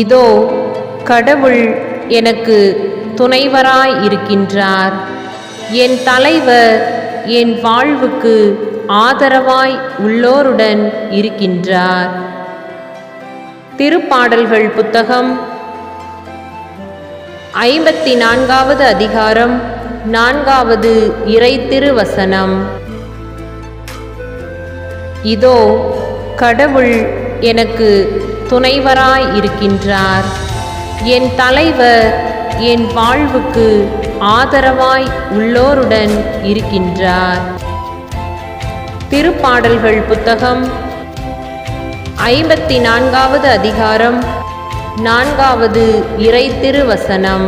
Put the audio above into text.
இதோ கடவுள் எனக்கு துணைவராய் இருக்கின்றார். என் தலைவர் என் வாழ்வுக்கு ஆதரவாய் உள்ளோருடன் இருக்கின்றார். திருப்பாடல்கள் புத்தகம் 54வது அதிகாரம் 4வது இறை திருவசனம். இதோ கடவுள் எனக்கு துணைவராய் இருக்கின்றார். என் தலைவர் என் வாழ்வுக்கு ஆதரவாய் உள்ளோருடன் இருக்கின்றார். திருப்பாடல்கள் புத்தகம் 54வது அதிகாரம் 4வது இறை திருவசனம்.